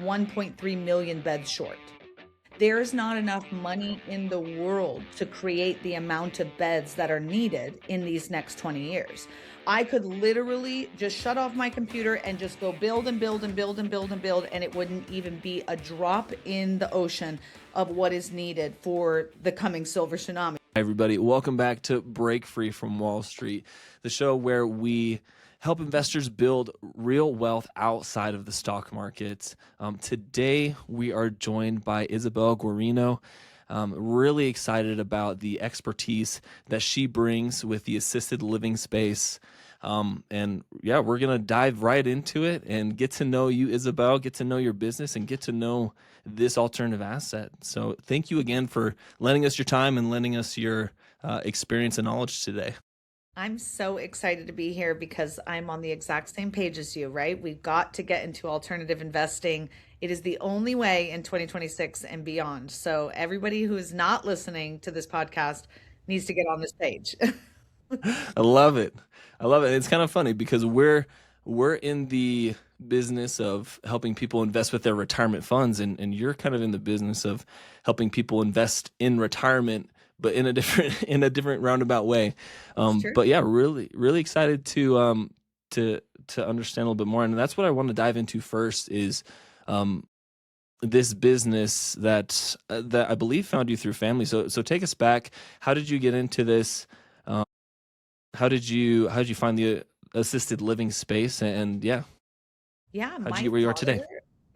1.3 million beds short. There's not enough money in the world to create the amount of beds that are needed in these next 20 years. I could literally just shut off my computer and just go build and build and build and build and build, and it wouldn't even be a drop in the ocean of what is needed for the coming silver tsunami. Hi, everybody. Welcome back to Break Free from Wall Street, the show where we help investors build real wealth outside of the stock market. Today, we are joined by Isabelle Guarino. Really excited about the expertise that she brings with the assisted living space. And yeah, we're going to dive right into it and get to know you, Isabelle, get to know your business, and get to know this alternative asset. So thank you again for lending us your time and lending us your experience and knowledge today. I'm so excited to be here because I'm on the exact same page as you, right? We've got to get into alternative investing. It is the only way in 2026 and beyond. So everybody who is not listening to this podcast needs to get on this page. I love it. I love it. It's kind of funny because we're in the business of helping people invest with their retirement funds, and you're kind of in the business of helping people invest in retirement, but in a different roundabout way. True. But yeah, really excited to understand a little bit more, and that's what I want to dive into first is this business that I believe found you through family. So take us back. How did you get into this? How did you find the assisted living space? And yeah, Yeah, how'd you get where you are today?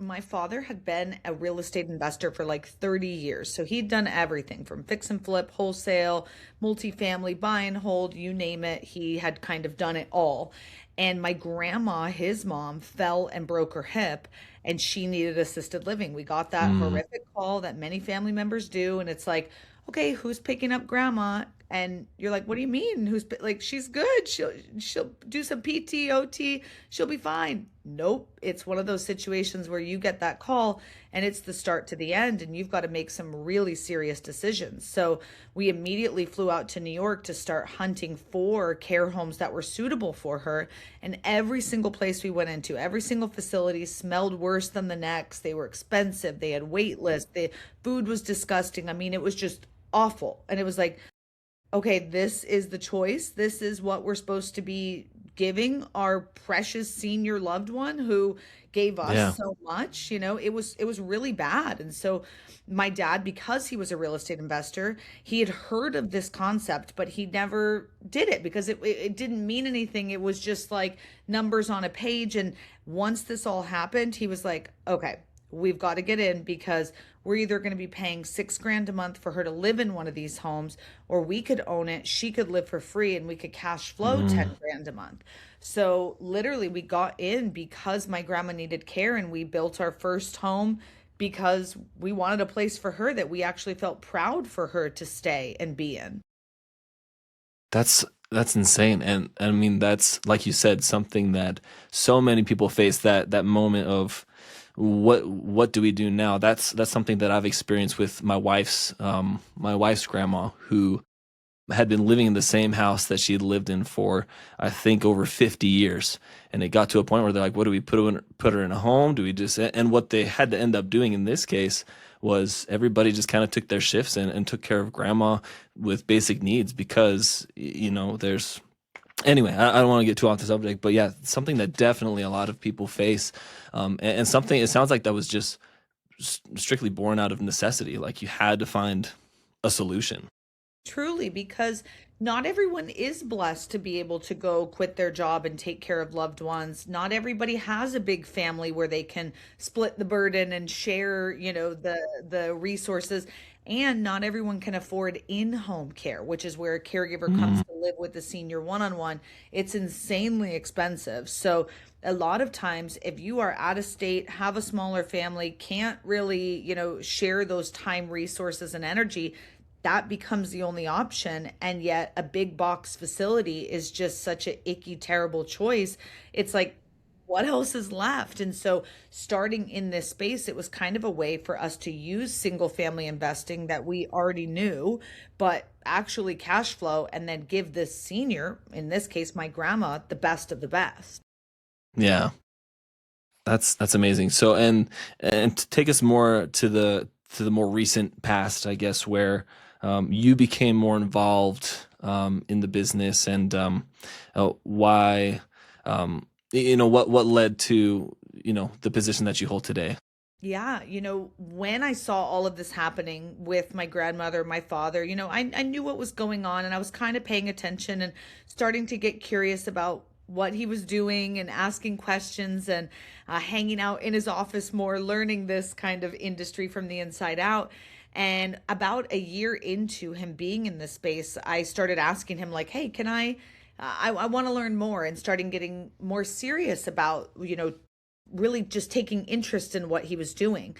my father had been a real estate investor for like 30 years. So he'd done everything from fix and flip, wholesale, multifamily, buy and hold, you name it. He had kind of done it all. And my grandma, his mom, fell and broke her hip and she needed assisted living. We got that Mm, horrific call that many family members do. And it's like, okay, who's picking up grandma? And you're like, what do you mean? Like, she's good. She'll do some PT, OT. She'll be fine. Nope. It's one of those situations where you get that call and it's the start to the end and you've got to make some really serious decisions. So we immediately flew out to New York to start hunting for care homes that were suitable for her. And every single place we went into, every single facility smelled worse than the next. They were expensive. They had wait lists. The food was disgusting. I mean, it was just awful. And it was like, okay, this is the choice. This is what we're supposed to be giving our precious senior loved one who gave yeah. us so much. It was really bad. And so my dad, because he was a real estate investor, he had heard of this concept, but he never did it because it didn't mean anything. It was just like numbers on a page. And once this all happened, he was like, okay, we've got to get in because we're either going to be paying 6 grand a month for her to live in one of these homes, or we could own it. She could live for free and we could cash flow Mm. 10 grand a month. So literally we got in because my grandma needed care and we built our first home because we wanted a place for her that we actually felt proud for her to stay and be in. That's insane. And I mean, that's like you said, something that so many people face, that moment of what do we do now? That's something that I've experienced with my wife's grandma, who had been living in the same house that she had lived in for, I think, over 50 years. And it got to a point where they're like, what do we put her in a home? Do we just, and what they had to end up doing in this case was everybody just kind of took their shifts and took care of grandma with basic needs because, there's, anyway, I don't want to get too off the subject, but yeah, something that definitely a lot of people face. And something, it sounds like that was just strictly born out of necessity. Like you had to find a solution. Truly, because not everyone is blessed to be able to go quit their job and take care of loved ones. Not everybody has a big family where they can split the burden and share, the resources. And not everyone can afford in-home care, which is where a caregiver comes Mm, to live with the senior one-on-one. It's insanely expensive. So a lot of times, if you are out of state, have a smaller family, can't really, share those time, resources, and energy, that becomes the only option. And yet a big box facility is just such a icky, terrible choice. It's like, what else is left? And so starting in this space, it was kind of a way for us to use single family investing that we already knew, but actually cash flow and then give this senior, in this case, my grandma, the best of the best. yeah. That's amazing. So and to take us more to the more recent past, I guess, where you became more involved in the business, and why, what led to the position that you hold today. Yeah, when I saw all of this happening with my grandmother, my father, I knew what was going on and I was kind of paying attention and starting to get curious about what he was doing and asking questions and hanging out in his office more, learning this kind of industry from the inside out. And about a year into him being in this space, I started asking him, like, hey, can I want to learn more, and starting getting more serious about, really just taking interest in what he was doing.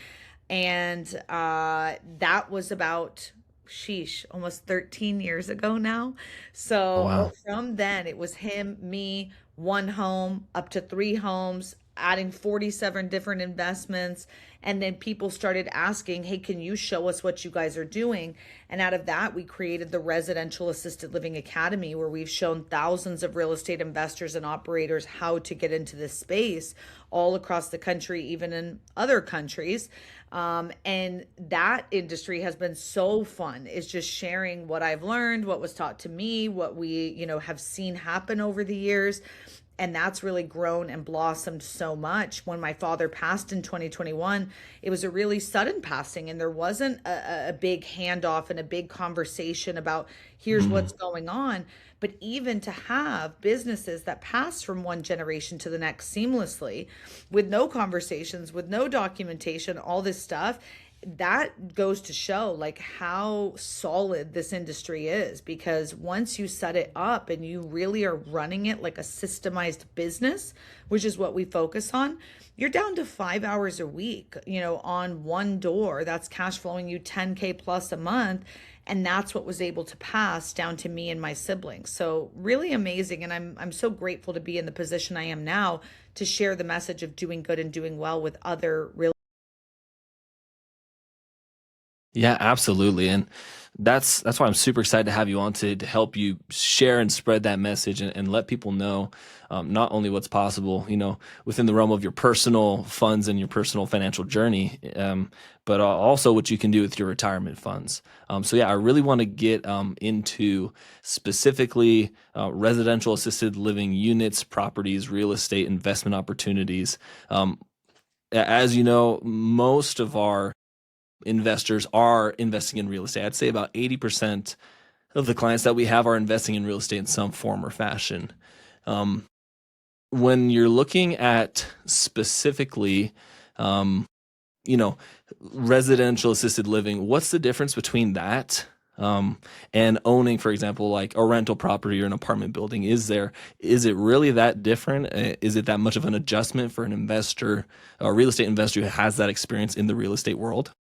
And that was about, sheesh, almost 13 years ago now. Oh, So wow. from then, it was him, me, one home, up to three homes, adding 47 different investments. And then people started asking, hey, can you show us what you guys are doing? And out of that, we created the Residential Assisted Living Academy, where we've shown thousands of real estate investors and operators how to get into this space all across the country, even in other countries. And that industry has been so fun. Is just sharing what I've learned, what was taught to me, what we, have seen happen over the years. And that's really grown and blossomed so much. When my father passed in 2021, it was a really sudden passing, and there wasn't a big handoff and a big conversation about here's what's Mm. going on. But even to have businesses that pass from one generation to the next seamlessly, with no conversations, with no documentation, all this stuff, that goes to show like how solid this industry is, because once you set it up and you really are running it like a systemized business, which is what we focus on, you're down to 5 hours a week, on one door that's cash flowing you 10K plus a month. And that's what was able to pass down to me and my siblings. So really amazing. And I'm so grateful to be in the position I am now, to share the message of doing good and doing well with other real. Yeah, absolutely. And that's why I'm super excited to have you on to help you share and spread that message, and let people know not only what's possible, within the realm of your personal funds and your personal financial journey, but also what you can do with your retirement funds. So yeah, I really want to get into specifically residential assisted living units, properties, real estate investment opportunities. Um, as you know, most of our investors are investing in real estate. I'd say about 80% of the clients that we have are investing in real estate in some form or fashion. Um, when you're looking at specifically, um, you know, residential assisted living, what's the difference between that and owning, for example, like a rental property or an apartment building? Is it really that different? Is it that much of an adjustment for an investor, a real estate investor who has that experience in the real estate world?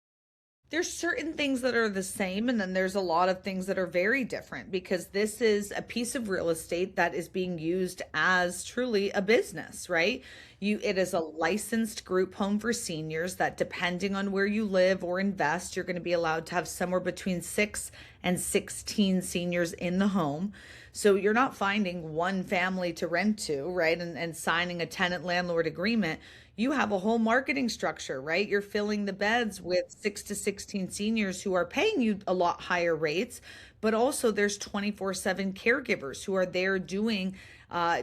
There's certain things that are the same, and then there's a lot of things that are very different, because this is a piece of real estate that is being used as truly a business, right? It is a licensed group home for seniors that, depending on where you live or invest, you're going to be allowed to have somewhere between 6 and 16 seniors in the home. So you're not finding one family to rent to, right? And signing a tenant landlord agreement. You have a whole marketing structure, right? You're filling the beds with 6 to 16 seniors who are paying you a lot higher rates, but also there's 24/7 caregivers who are there doing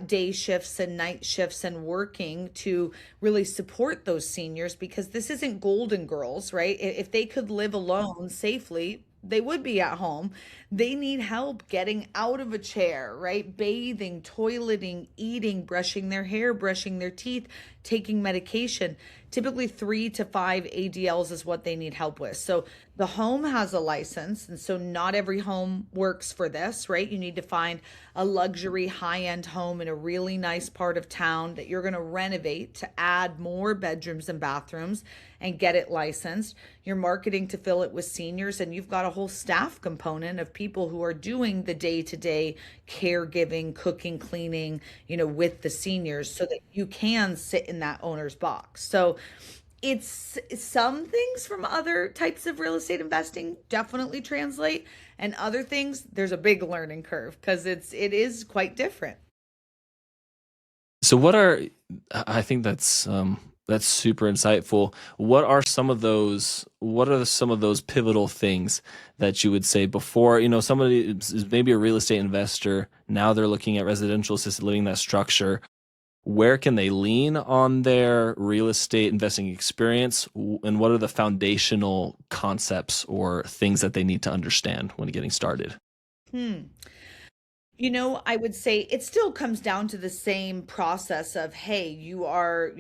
day shifts and night shifts and working to really support those seniors, because this isn't Golden Girls, right? If they could live alone safely, they would be at home. They need help getting out of a chair, right? Bathing, toileting, eating, brushing their hair, brushing their teeth, taking medication. Typically 3 to 5 ADLs is what they need help with. So the home has a license, and so not every home works for this, right? You need to find a luxury high-end home in a really nice part of town that you're going to renovate to add more bedrooms and bathrooms and get it licensed. You're marketing to fill it with seniors, and you've got a whole staff component of people who are doing the day-to-day caregiving, cooking, cleaning, with the seniors, so that you can sit in that owner's box. So it's some things from other types of real estate investing definitely translate, and other things there's a big learning curve, because it is quite different. So what are I think that's That's super insightful. What are some of those pivotal things that you would say before, somebody is maybe a real estate investor, now they're looking at residential assisted living, that structure. Where can they lean on their real estate investing experience, and what are the foundational concepts or things that they need to understand when getting started? Hmm. I would say it still comes down to the same process of, hey, you are,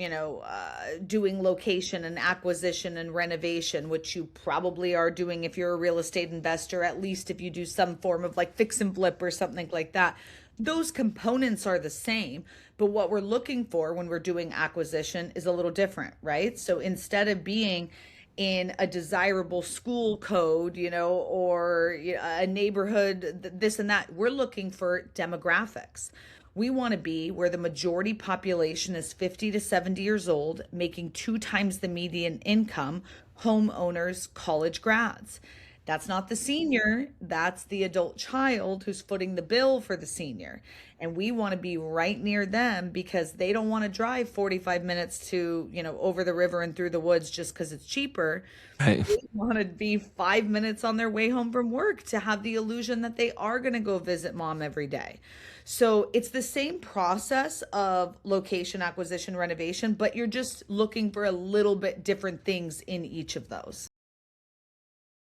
doing location and acquisition and renovation, which you probably are doing if you're a real estate investor, at least if you do some form of like fix and flip or something like that. Those components are the same, but what we're looking for when we're doing acquisition is a little different, right? So instead of being in a desirable school code, or a neighborhood, this and that. We're looking for demographics. We want to be where the majority population is 50 to 70 years old, making 2 times the median income, homeowners, college grads. That's not the senior, that's the adult child who's footing the bill for the senior. And we want to be right near them because they don't want to drive 45 minutes to, over the river and through the woods just because it's cheaper. Right. They want to be 5 minutes on their way home from work to have the illusion that they are going to go visit mom every day. So it's the same process of location acquisition renovation, but you're just looking for a little bit different things in each of those.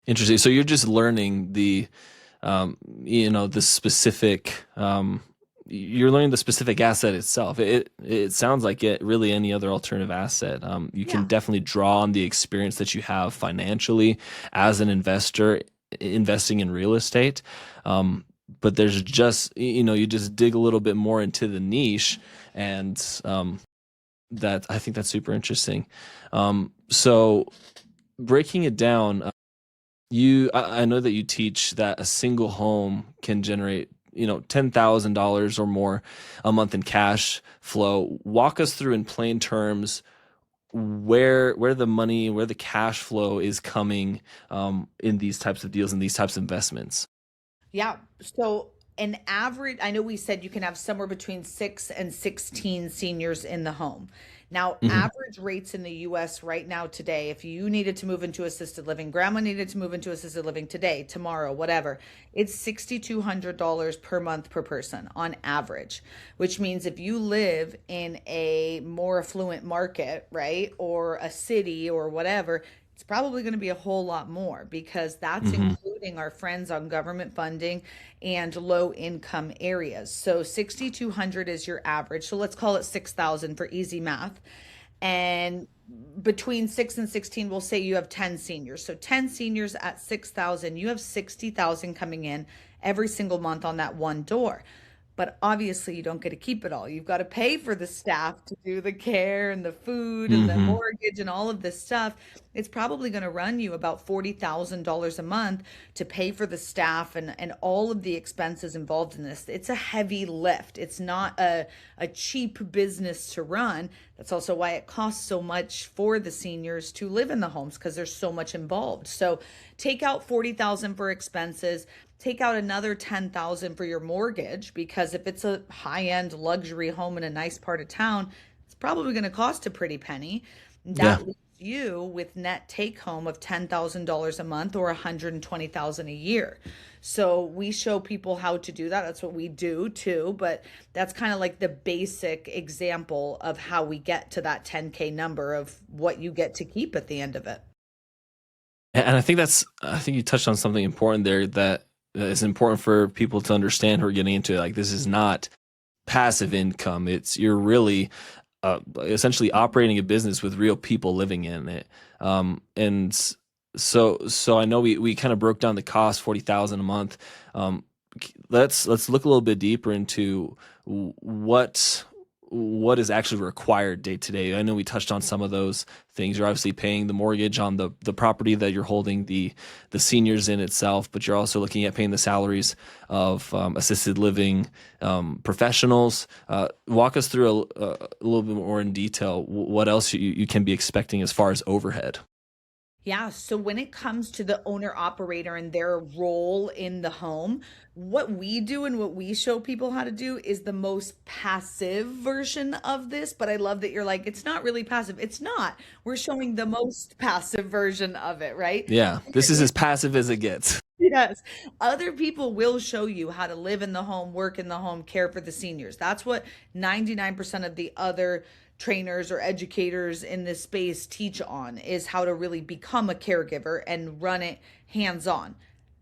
Interesting. So you're just learning the specific, you're learning the specific asset itself. It sounds like it really any other alternative asset. You can Yeah. definitely draw on the experience that you have financially as an investor investing in real estate. But there's just, you just dig a little bit more into the niche, and that I think that's super interesting. So breaking it down, I know that you teach that a single home can generate, $10,000 or more a month in cash flow. Walk us through in plain terms where the money, where the cash flow is coming in these types of deals and these types of investments. Yeah. So an average, I know we said you can have somewhere between 6 and 16 seniors in the home. Now, Hmm. average rates in the US right now today, if you needed to move into assisted living, grandma needed to move into assisted living today, tomorrow, whatever, it's $6,200 per month per person on average, which means if you live in a more affluent market, right, or a city or whatever, it's probably going to be a whole lot more because that's Hmm. including our friends on government funding and low income areas. So 6,200 is your average. So let's call it 6,000 for easy math. And between 6 and 16, we'll say you have 10 seniors. So 10 seniors at 6,000, you have 60,000 coming in every single month on that one door. But obviously, you don't get to keep it all. You've got to pay for the staff to do the care and the food and the Hmm. mortgage and all of this stuff. It's probably going to run you about $40,000 a month to pay for the staff and all of the expenses involved in this. It's a heavy lift. It's not a cheap business to run. That's also why it costs so much for the seniors to live in the homes because there's so much involved. So take out 40,000 for expenses, take out another 10,000 for your mortgage because if it's a high-end luxury home in a nice part of town, it's probably going to cost a pretty penny. Yeah. That leaves you with net take home of $10,000 a month or 120,000 a year. So we show people how to do that. That's what we do too, but that's kind of like the basic example of how we get to that 10K number of what you get to keep at the end of it. And I think you touched on something important there that is important for people to understand who are getting into it. Like, this is not passive income. You're really essentially operating a business with real people living in it. And so I know we kind of broke down the cost, 40,000 a month. Um, let's look a little bit deeper into what is actually required day to day. I know we touched on some of those things. You're obviously paying the mortgage on the property that you're holding the seniors in itself, but you're also looking at paying the salaries of assisted living professionals. Walk us through a little bit more in detail what else you can be expecting as far as overhead. Yeah, so when it comes to the owner operator and their role in the home, what we do and what we show people how to do is the most passive version of this. But I love that you're like, it's not really passive. It's not. We're showing the most passive version of it, right? Yeah, this is as passive as it gets. Yes. Other people will show you how to live in the home, work in the home, care for the seniors. That's what 99% of the other trainers or educators in this space teach on is how to really become a caregiver and run it hands on.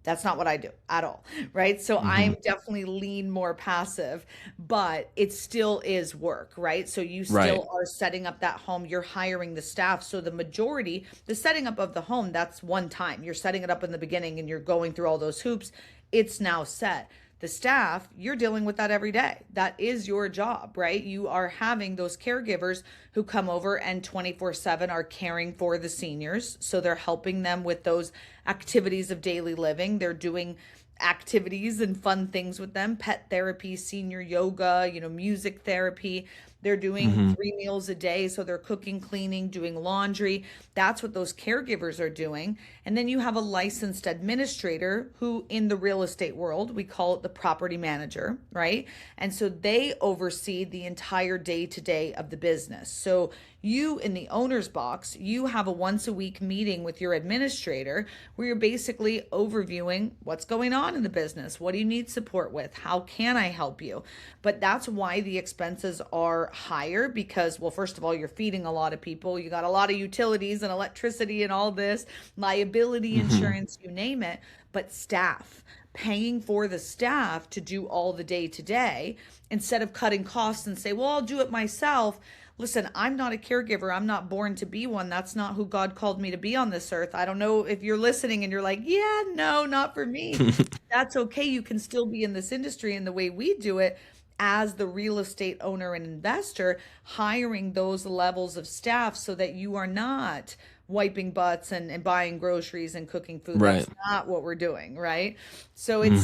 That's not what I do at all, right? So Hmm. I'm definitely lean more passive, but it still is work, right? So you Right. still are setting up that home, you're hiring the staff. So the majority, the setting up of the home, that's one time. You're setting it up in the beginning and you're going through all those hoops. It's now set. The staff, you're dealing with that every day. That is your job, right? You are having those caregivers who come over and 24/7 are caring for the seniors. So they're helping them with those activities of daily living. They're doing activities and fun things with them, pet therapy, senior yoga, music therapy. They're doing Hmm. 3 meals a day. So they're cooking, cleaning, doing laundry. That's what those caregivers are doing. And then you have a licensed administrator who, in the real estate world, we call it the property manager, right? And so they oversee the entire day to day of the business. So you in the owner's box, you have a once a week meeting with your administrator where you're basically overviewing what's going on in the business. What do you need support with? How can I help you? But that's why the expenses are higher because, well, first of all, you're feeding a lot of people. You got a lot of utilities and electricity and all this, liability Hmm. insurance, you name it, but staff. Paying for the staff to do all the day to day instead of cutting costs and say, well, I'll do it myself. Listen, I'm not a caregiver. I'm not born to be one. That's not who God called me to be on this earth. I don't know if you're listening and you're like, yeah, no, not for me. That's okay. You can still be in this industry. And the way we do it as the real estate owner and investor, hiring those levels of staff so that you are not wiping butts and buying groceries and cooking food. Right. That's not what we're doing, right? So Hmm.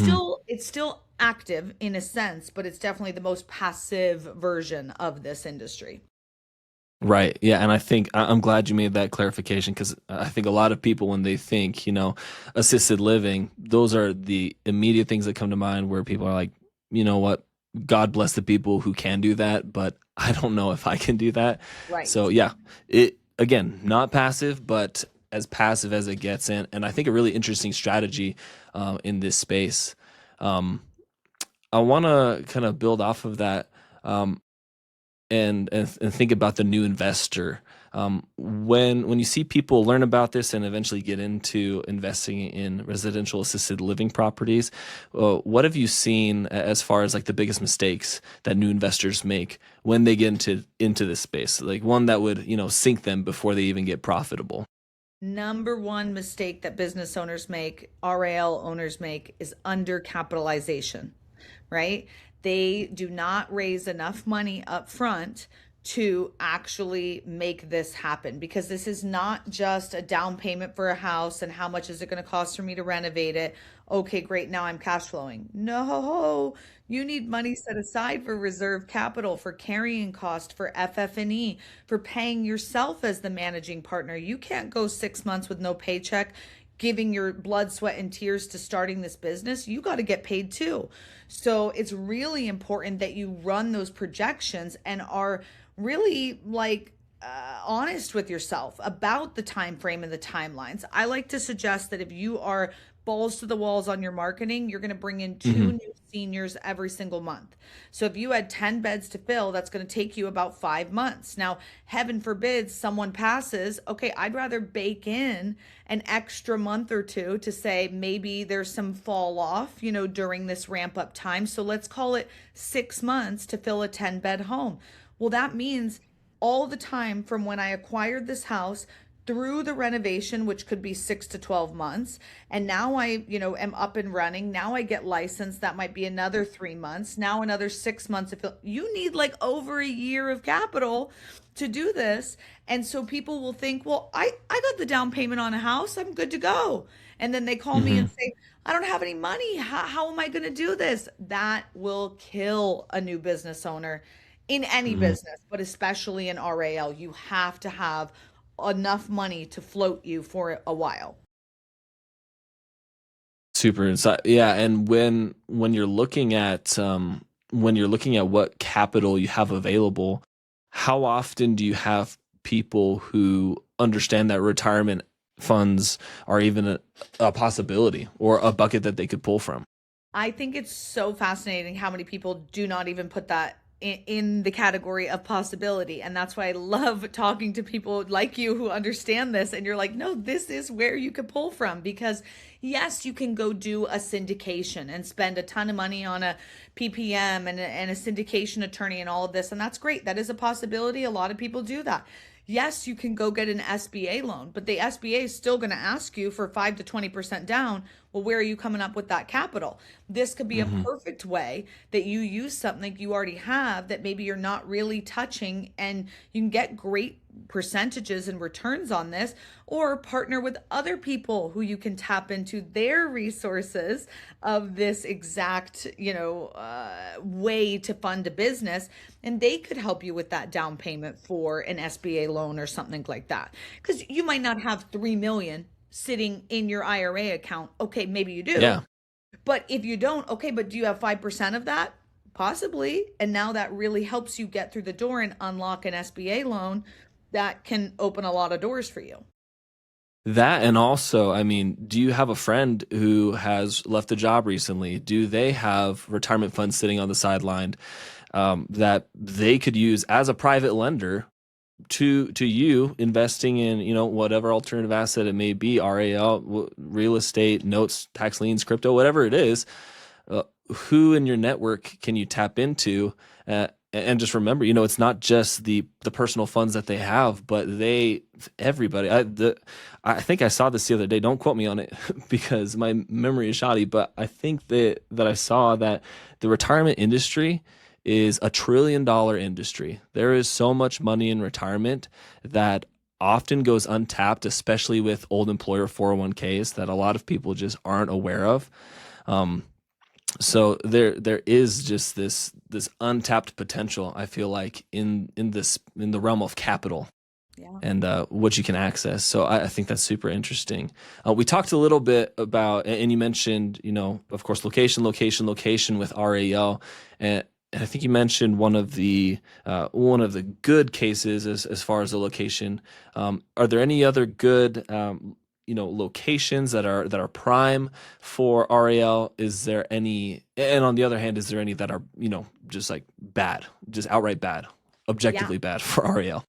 it's still active in a sense, but it's definitely the most passive version of this industry. Right. Yeah. And I think I'm glad you made that clarification because I think a lot of people, when they think, assisted living, those are the immediate things that come to mind where people are like, you know what? God bless the people who can do that, but I don't know if I can do that. So, Right. yeah, it again, not passive, but as passive as it gets. And I think a really interesting strategy in this space. Um, I want to kind of build off of that. And think about the new investor. When you see people learn about this and eventually get into investing in residential assisted living properties, what have you seen as far as like the biggest mistakes that new investors make when they get into this space? Like one that would sink them before they even get profitable. Number one mistake that business owners make, RAL owners make, is undercapitalization, right? They do not raise enough money up front to actually make this happen because this is not just a down payment for a house and how much is it going to cost for me to renovate it. Okay, great. Now I'm cash flowing. No, you need money set aside for reserve capital, for carrying cost, for FF&E, for paying yourself as the managing partner. You can't go 6 months with no paycheck giving your blood, sweat, and tears to starting this business. You got to get paid too. So it's really important that you run those projections and are really honest with yourself about the time frame and the timelines. I like to suggest that if you are balls to the walls on your marketing, you're going to bring in two Hmm. new seniors every single month. So if you had 10 beds to fill, that's going to take you about 5 months. Now, heaven forbid someone passes. Okay, I'd rather bake in an extra month or two to say maybe there's some fall off, during this ramp up time. So let's call it 6 months to fill a 10-bed home. Well, that means all the time from when I acquired this house through the renovation, which could be 6 to 12 months. And now I, am up and running. Now I get licensed. That might be another 3 months. Now another 6 months. If you need like over a year of capital to do this. And so people will think, well, I got the down payment on a house. I'm good to go. And then they call me Hmm. and say, I don't have any money. How am I going to do this? That will kill a new business owner in any Hmm. business, but especially in RAL. You have to have enough money to float you for a while. Super insight. Yeah, and when you're looking at what capital you have available, how often do you have people who understand that retirement funds are even a possibility or a bucket that they could pull from? I think it's so fascinating how many people do not even put that in the category of possibility. And that's why I love talking to people like you who understand this. And you're like, no, this is where you could pull from. Because yes, you can go do a syndication and spend a ton of money on a PPM and a syndication attorney and all of this. And that's great. That is a possibility. A lot of people do that. Yes, you can go get an SBA loan, but the SBA is still going to ask you for 5 to 20% down. Well, where are you coming up with that capital? This could be a Hmm. perfect way that you use something you already have that maybe you're not really touching, and you can get great percentages and returns on this, or partner with other people who you can tap into their resources of this exact, way to fund a business, and they could help you with that down payment for an SBA loan or something like that. Because you might not have 3 million sitting in your IRA account. Okay, maybe you do. Yeah. But if you don't, okay, but do you have 5% of that? Possibly. And now that really helps you get through the door and unlock an SBA loan that can open a lot of doors for you. That, and also, I mean, do you have a friend who has left a job recently? Do they have retirement funds sitting on the sideline that they could use as a private lender to you investing in, whatever alternative asset it may be, RAL, real estate, notes, tax liens, crypto, whatever it is? Who in your network can you tap into? And just remember, it's not just the personal funds that they have, but everybody. I think I saw this the other day. Don't quote me on it because my memory is shoddy. But I think that I saw that the retirement industry is $1 trillion industry. There is so much money in retirement that often goes untapped, especially with old employer 401ks that a lot of people just aren't aware of. So there is just this untapped potential, I feel like, in the realm of capital Yeah. and what you can access. So I think that's super interesting. We talked a little bit about, and you mentioned, of course, location with RAL, and I think you mentioned one of the good cases as far as the location. Are there any other good locations that are prime for RAL? Is there any, and on the other hand, is there any that are just like bad, just outright bad, Yeah. objectively bad for RAL?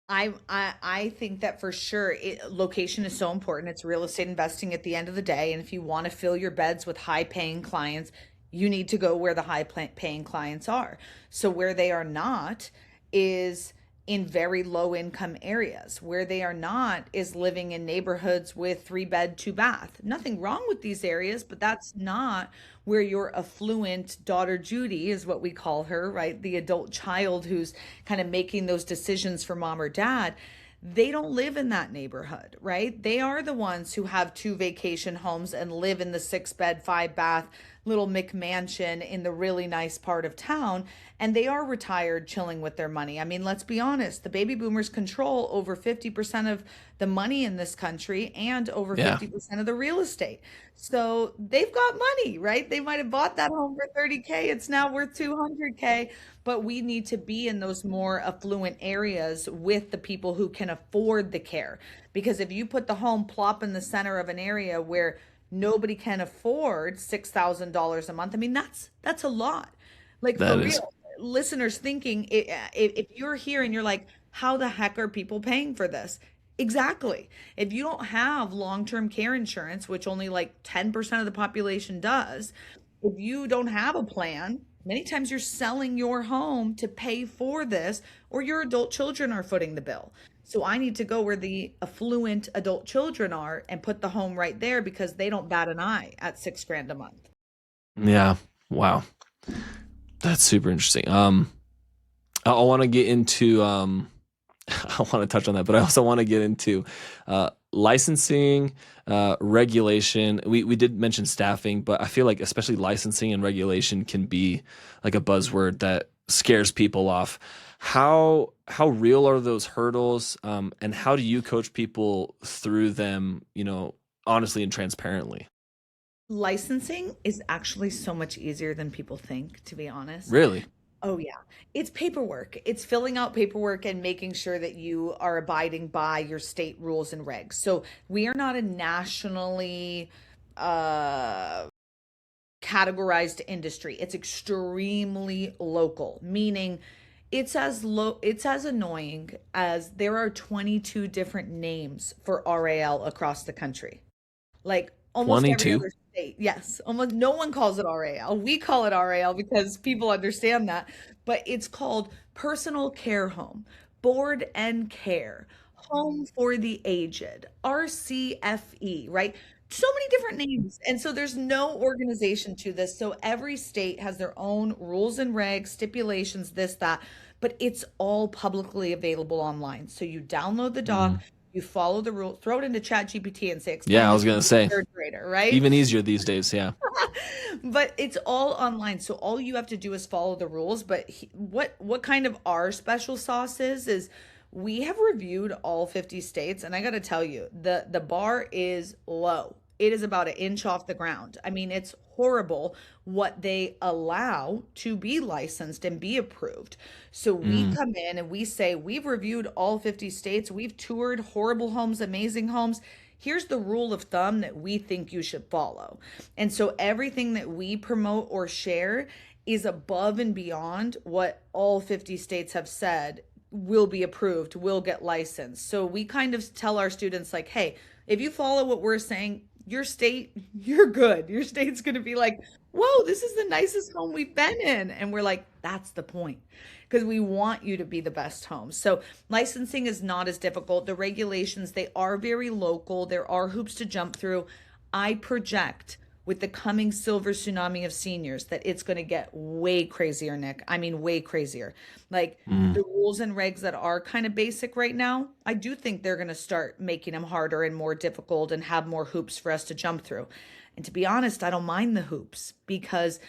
I think that for sure location is so important. It's real estate investing at the end of the day. And if you want to fill your beds with high paying clients, you need to go where the paying clients are. So where they are not is in very low income areas. Where they are not is living in neighborhoods with 3 bed, 2 bath. Nothing wrong with these areas, but that's not where your affluent daughter Judy is, what we call her, right? The adult child who's kind of making those decisions for mom or dad. They don't live in that neighborhood, right? They are the ones who have 2 vacation homes and live in the 6 bed, 5 bath little McMansion in the really nice part of town. And they are retired, chilling with their money. I mean, let's be honest, the baby boomers control over 50% of the money in this country and over Yeah, 50% of the real estate. So they've got money, right? They might have bought that home for 30K. It's now worth 200K. But we need to be in those more affluent areas with the people who can afford the care. Because if you put the home plop in the center of an area where nobody can afford $6,000 a month, I mean, that's a lot. Like for that is. real, listeners thinking, if you're here and you're like, how the heck are people paying for this? Exactly. If you don't have long-term care insurance, which only like 10% of the population does, if you don't have a plan, many times you're selling your home to pay for this, or your adult children are footing the bill. So I need to go where the affluent adult children are and put the home right there because they don't bat an eye at 6 grand a month. Yeah. Wow. That's super interesting. I want to get into I want to touch on that, but I also want to get into licensing, regulation. We did mention staffing, but I feel like especially licensing and regulation can be like a buzzword that scares people off. How real are those hurdles, and how do you coach people through them, honestly and transparently? Licensing is actually so much easier than people think, to be honest. Really? Oh, yeah. It's paperwork. It's filling out paperwork and making sure that you are abiding by your state rules and regs. So we are not a nationally uh, categorized industry. It's extremely local, meaning it's as annoying as there are 22 different names for RAL across the country. Like almost every 22? other state. Yes, almost no one calls it RAL. We call it RAL because people understand that, but it's called personal care home, board and care, home for the aged, RCFE, right? So many different names. And so there's no organization to this. So every state has their own rules and regs, stipulations, this, that, but it's all publicly available online. So you download the doc, Mm. you follow the rule, throw it into Chat GPT and say, Yeah, explain I this was to gonna a say third grader, right? even easier these days. Yeah. But it's all online. So all you have to do is follow the rules. But what kind of our special sauce is we have reviewed all 50 states, and I got to tell you, the bar is low. It is about an inch off the ground. I mean, it's horrible what they allow to be licensed and be approved. So we Mm. come in and we say, we've reviewed all 50 states, we've toured horrible homes, amazing homes. Here's the rule of thumb that we think you should follow. And so everything that we promote or share is above and beyond what all 50 states have said will be approved, will get licensed. So we kind of tell our students, like, hey, if you follow what we're saying, your state, you're good. Your state's going to be like, whoa, this is the nicest home we've been in. And we're like, that's the point, because we want you to be the best home. So licensing is not as difficult. The regulations, they are very local. There are hoops to jump through. I project with the coming silver tsunami of seniors that it's going to get way crazier, Nick. I mean, way crazier. Like Mm. the rules and regs that are kind of basic right now, I do think they're going to start making them harder and more difficult and have more hoops for us to jump through. And to be honest, I don't mind the hoops because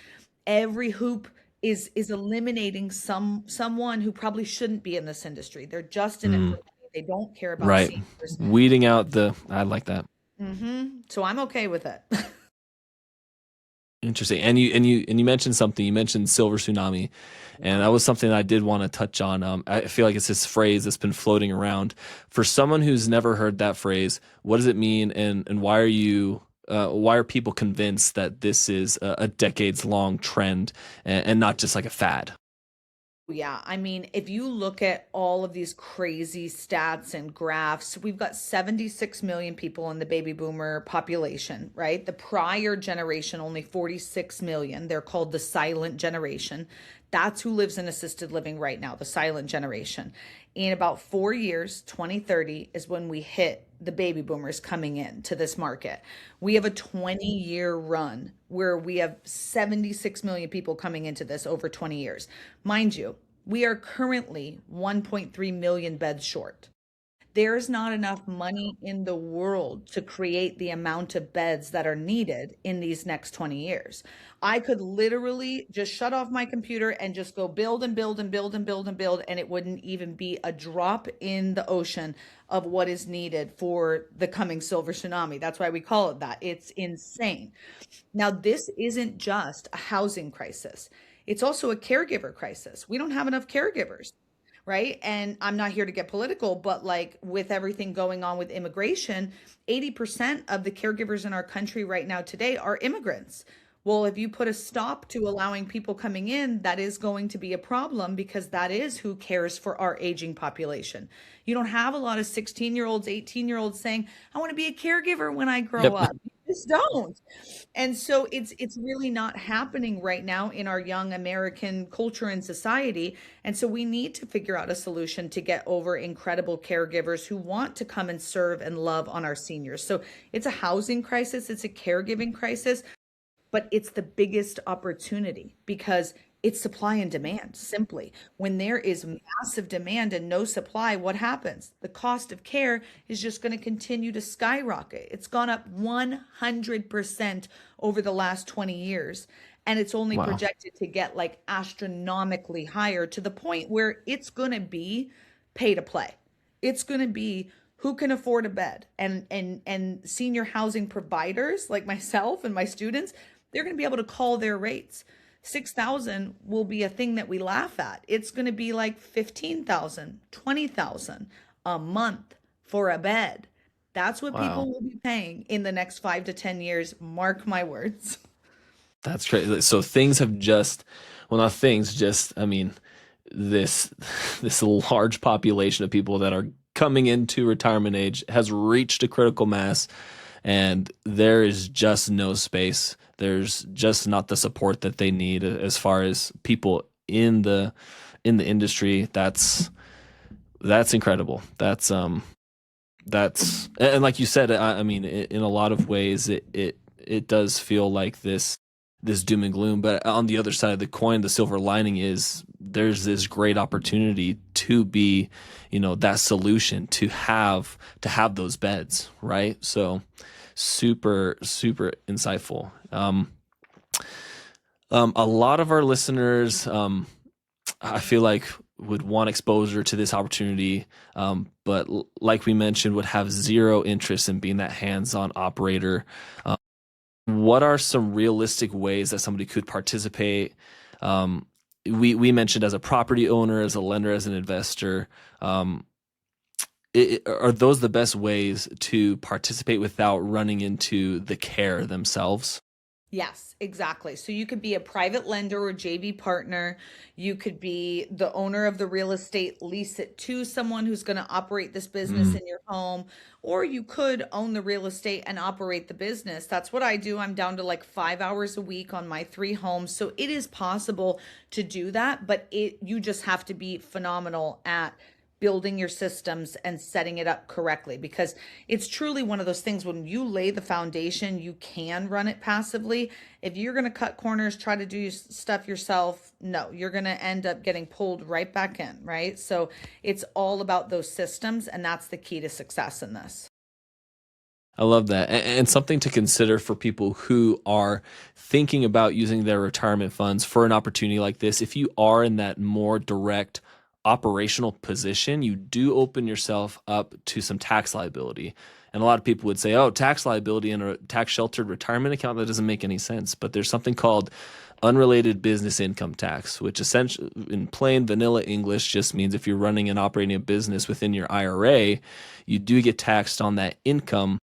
every hoop is eliminating someone who probably shouldn't be in this industry. They're just in it for Mm. money. They don't care about Right. seniors. Weeding out the I like that. So I'm okay with it. Interesting. And you mentioned something. You mentioned silver tsunami, and that was something that I did want to touch on. I feel like it's this phrase that's been floating around. For someone who's never heard that phrase, what does it mean, and why are people convinced that this is a decades long trend and not just like a fad? Yeah, I mean, if you look at all of these crazy stats and graphs, we've got 76 million people in the baby boomer population, right? The prior generation, only 46 million. They're called the silent generation. That's who lives in assisted living right now, the silent generation. In about 4 years, 2030 is when we hit the baby boomers coming in to this market. We have a 20-year run where we have 76 million people coming into this over 20 years. Mind you, we are currently 1.3 million beds short. There's not enough money in the world to create the amount of beds that are needed in these next 20 years. I could literally just shut off my computer and just go build and build and build and build and build, and it wouldn't even be a drop in the ocean of what is needed for the coming silver tsunami. That's why we call it that. It's insane. Now, this isn't just a housing crisis, it's also a caregiver crisis. We don't have enough caregivers, right? And I'm not here to get political, but like with everything going on with immigration, 80% of the caregivers in our country right now today are immigrants. Well, if you put a stop to allowing people coming in, that is going to be a problem because that is who cares for our aging population. You don't have a lot of 16-year-olds, 18-year-olds saying, I want to be a caregiver when I grow Yep. up. You just don't. And so it's really not happening right now in our young American culture and society. And so we need to figure out a solution to get over incredible caregivers who want to come and serve and love on our seniors. So it's a housing crisis, it's a caregiving crisis, but it's the biggest opportunity because it's supply and demand. Simply, when there is massive demand and no supply, what happens? The cost of care is just going to continue to skyrocket. It's gone up 100% over the last 20 years. And it's only Wow. projected to get like astronomically higher to the point where it's going to be pay to play. It's going to be who can afford a bed, and senior housing providers like myself and my students, they're going to be able to call their rates. 6,000 will be a thing that we laugh at. It's going to be like 15,000, 20,000 a month for a bed. That's what Wow. people will be paying in the next 5 to 10 years. Mark my words. That's crazy. So things have just, well, not things, just, I mean, this this large population of people that are coming into retirement age has reached a critical mass, and there is just no space. There's just not the support that they need as far as people in the industry. That's incredible. That's and like you said, I mean, in a lot of ways, it does feel like this doom and gloom. But on the other side of the coin, the silver lining is there's this great opportunity to be, that solution to have those beds, right? So super super insightful. A lot of our listeners, I feel like would want exposure to this opportunity, but like we mentioned, would have zero interest in being that hands-on operator. What are some realistic ways that somebody could participate? We mentioned as a property owner, as a lender, as an investor. Are those the best ways to participate without running into the care themselves? Yes, exactly. So you could be a private lender or JV partner. You could be the owner of the real estate, lease it to someone who's going to operate this business Mm, in your home, or you could own the real estate and operate the business. That's what I do. I'm down to like 5 hours a week on my 3 homes. So it is possible to do that, but you just have to be phenomenal at building your systems and setting it up correctly, because it's truly one of those things. When you lay the foundation, you can run it passively. If you're going to cut corners, try to do stuff yourself, no, you're going to end up getting pulled right back in, right? So it's all about those systems, and that's the key to success in this. I love that. And something to consider for people who are thinking about using their retirement funds for an opportunity like this. If you are in that more direct operational position, you do open yourself up to some tax liability. And a lot of people would say, oh, tax liability in a tax sheltered retirement account, that doesn't make any sense. But there's something called unrelated business income tax, which essentially, in plain vanilla English, just means if you're running and operating a business within your IRA, you do get taxed on that income,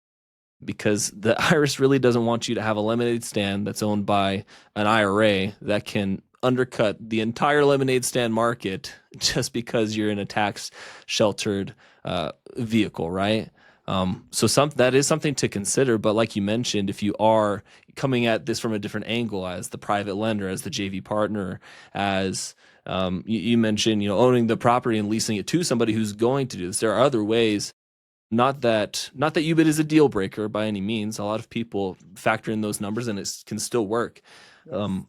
because the IRS really doesn't want you to have a lemonade stand that's owned by an IRA that can undercut the entire lemonade stand market just because you're in a tax sheltered vehicle, right? So that is something to consider. But like you mentioned, if you are coming at this from a different angle, as the private lender, as the JV partner, as you mentioned, owning the property and leasing it to somebody who's going to do this, there are other ways. Not that UBIT is a deal breaker by any means. A lot of people factor in those numbers and it can still work. Yes. Um,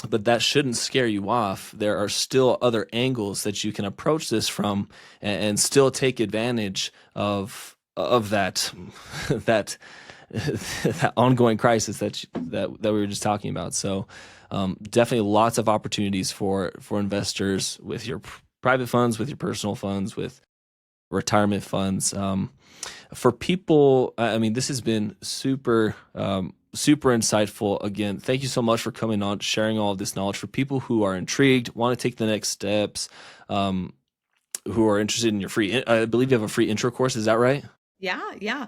but that shouldn't scare you off. There are still other angles that you can approach this from, and still take advantage of that that that ongoing crisis that we were just talking about. So definitely lots of opportunities for investors with your private funds, with your personal funds, with retirement funds. For people, I mean, this has been super, super insightful. Again, thank you so much for coming on, sharing all of this knowledge. For people who are intrigued, want to take the next steps, who are interested in your free, I believe you have a free intro course. Is that right? Yeah, yeah.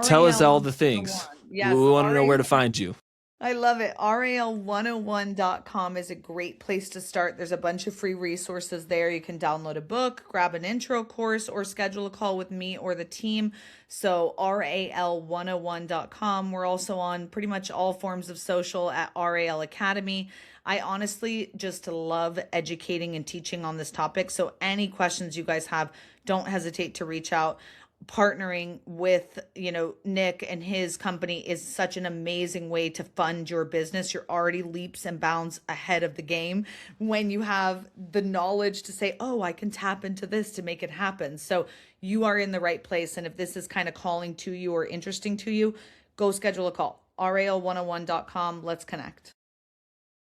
Tell us RAL all the things. 101. We Yes, want to know where to RAL. find you. I love it. RAL101.com is a great place to start. There's a bunch of free resources there. You can download a book, grab an intro course, or schedule a call with me or the team. So, RAL101.com. We're also on pretty much all forms of social at RAL Academy. I honestly just love educating and teaching on this topic. So, any questions you guys have, don't hesitate to reach out. Partnering with Nick and his company is such an amazing way to fund your business. You're already leaps and bounds ahead of the game when you have the knowledge to say, oh, I can tap into this to make it happen. So you are in the right place. And if this is kind of calling to you or interesting to you, go schedule a call. RAL101.com. Let's connect.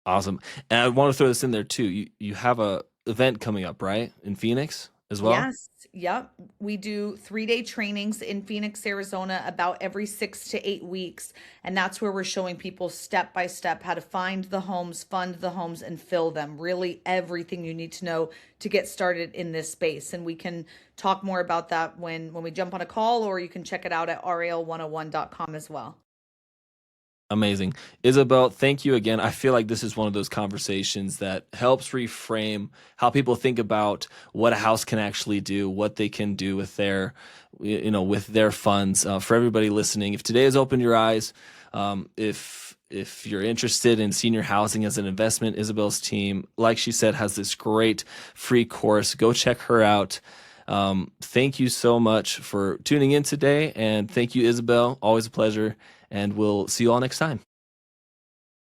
Awesome. And I want to throw this in there too. You have a event coming up, right? In Phoenix as well? Yes. Yep. We do 3-day trainings in Phoenix, Arizona, about every 6 to 8 weeks. And that's where we're showing people step by step how to find the homes, fund the homes, and fill them. Really, everything you need to know to get started in this space. And we can talk more about that when we jump on a call, or you can check it out at ral101.com as well. Amazing. Isabelle, thank you again. I feel like this is one of those conversations that helps reframe how people think about what a house can actually do, what they can do with their, with their funds. For everybody listening, if today has opened your eyes, if you're interested in senior housing as an investment, Isabelle's team, like she said, has this great free course. Go check her out. Thank you so much for tuning in today. And thank you, Isabelle. Always a pleasure. And we'll see you all next time.